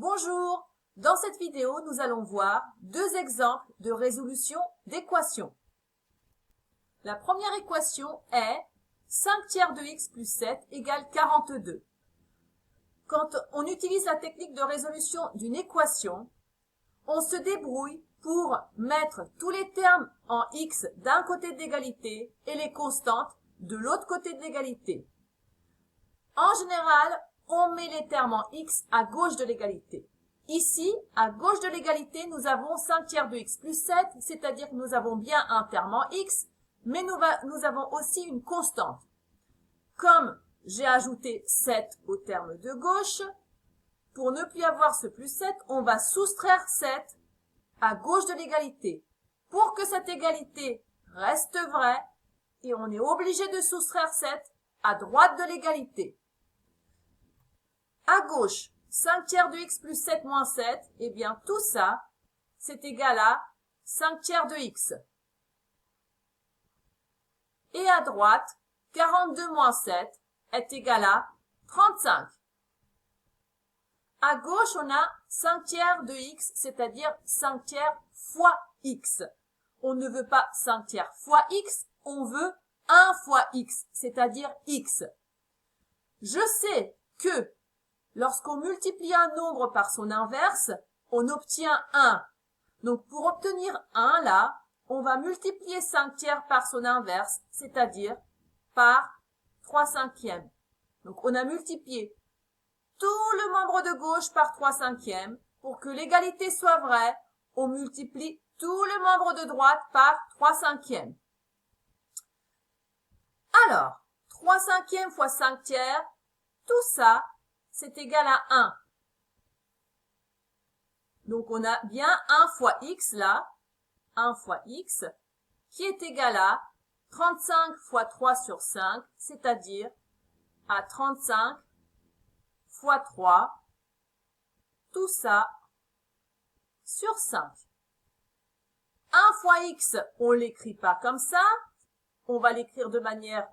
Bonjour! Dans cette vidéo, nous allons voir deux exemples de résolution d'équations. La première équation est 5 tiers de x plus 7 égale 42. Quand on utilise la technique de résolution d'une équation, on se débrouille pour mettre tous les termes en x d'un côté de l'égalité et les constantes de l'autre côté de l'égalité. En général, on met les termes en x à gauche de l'égalité. Ici, à gauche de l'égalité, nous avons 5 tiers de x plus 7, c'est-à-dire que nous avons bien un terme en x, mais nous avons aussi une constante. Comme j'ai ajouté 7 au terme de gauche, pour ne plus avoir ce plus 7, on va soustraire 7 à gauche de l'égalité. Pour que cette égalité reste vraie, et on est obligé de soustraire 7 à droite de l'égalité. À gauche, 5 tiers de x plus 7 moins 7, eh bien tout ça, c'est égal à 5 tiers de x. Et à droite, 42 moins 7 est égal à 35. À gauche, on a 5 tiers de x, c'est-à-dire 5 tiers fois x. On ne veut pas 5 tiers fois x, on veut 1 fois x, c'est-à-dire x. Je sais que lorsqu'on multiplie un nombre par son inverse, on obtient 1. Donc pour obtenir 1 là, on va multiplier 5 tiers par son inverse, c'est-à-dire par 3 cinquièmes. Donc on a multiplié tout le membre de gauche par 3 cinquièmes. Pour que l'égalité soit vraie, on multiplie tout le membre de droite par 3 cinquièmes. Alors, 3 cinquièmes fois 5 tiers, tout ça, c'est égal à 1. Donc on a bien 1 fois x là, 1 fois x, qui est égal à 35 fois 3 sur 5, c'est-à-dire à 35 fois 3, tout ça sur 5. 1 fois x, on ne l'écrit pas comme ça, on va l'écrire de manière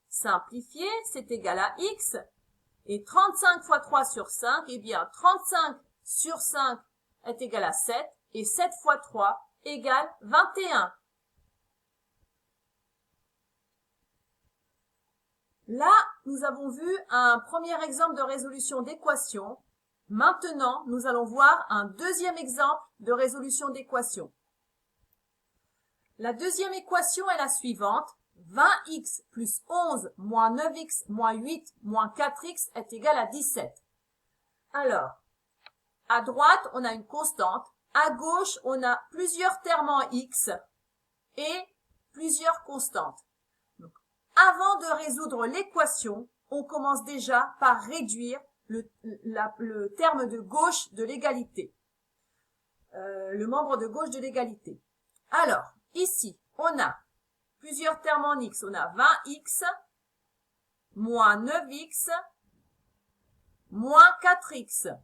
simplifiée, c'est égal à x. Et 35 fois 3 sur 5, eh bien 35 sur 5 est égal à 7, et 7 fois 3 égale 21. Là, nous avons vu un premier exemple de résolution d'équation. Maintenant, nous allons voir un deuxième exemple de résolution d'équation. La deuxième équation est la suivante. 20x plus 11 moins 9x moins 8 moins 4x est égal à 17. Alors, à droite, on a une constante. À gauche, on a plusieurs termes en x et plusieurs constantes. Donc, avant de résoudre l'équation, on commence déjà par réduire le terme de gauche de l'égalité. Le membre de gauche de l'égalité. Alors, ici, on a plusieurs termes en x. On a 20x moins 9x moins 4x.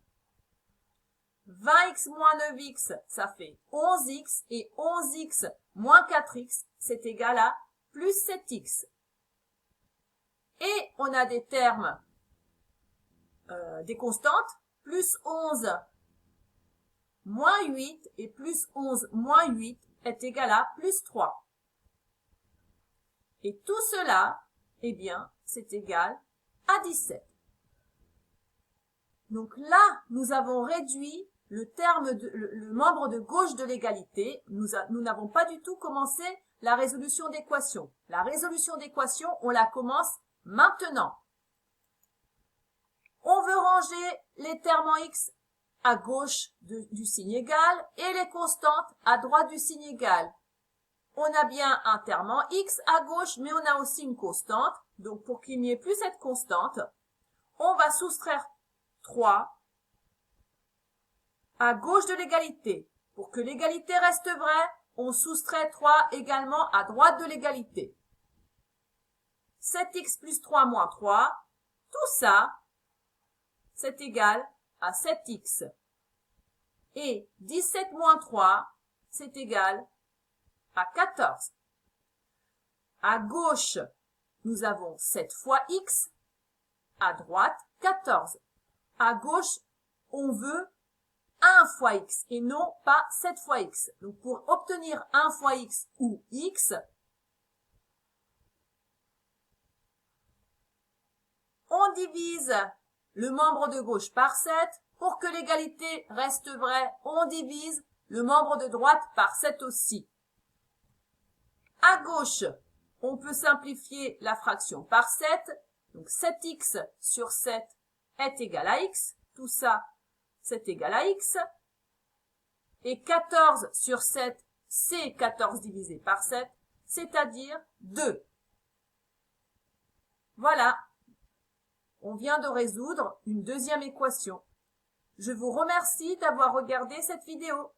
20x moins 9x, ça fait 11x. Et 11x moins 4x, c'est égal à plus 7x. Et on a des termes, des constantes. Plus 11 moins 8 et plus 11 moins 8 est égal à plus 3. Et tout cela, eh bien, c'est égal à 17. Donc là, nous avons réduit le membre de gauche de l'égalité. Nous n'avons pas du tout commencé la résolution d'équation. La résolution d'équation, on la commence maintenant. On veut ranger les termes en x à gauche du signe égal et les constantes à droite du signe égal. On a bien un terme en x à gauche, mais on a aussi une constante. Donc, pour qu'il n'y ait plus cette constante, on va soustraire 3 à gauche de l'égalité. Pour que l'égalité reste vraie, on soustrait 3 également à droite de l'égalité. 7x plus 3 moins 3, tout ça, c'est égal à 7x. Et 17 moins 3, c'est égal à 14. À gauche, nous avons 7 fois x. À droite, 14. À gauche, on veut 1 fois x et non pas 7 fois x. Donc pour obtenir 1 fois x ou x, on divise le membre de gauche par 7. Pour que l'égalité reste vraie, on divise le membre de droite par 7 aussi. À gauche, on peut simplifier la fraction par 7. Donc 7x sur 7 est égal à x. Tout ça, c'est égal à x. Et 14 sur 7, c'est 14 divisé par 7, c'est-à-dire 2. Voilà, on vient de résoudre une deuxième équation. Je vous remercie d'avoir regardé cette vidéo.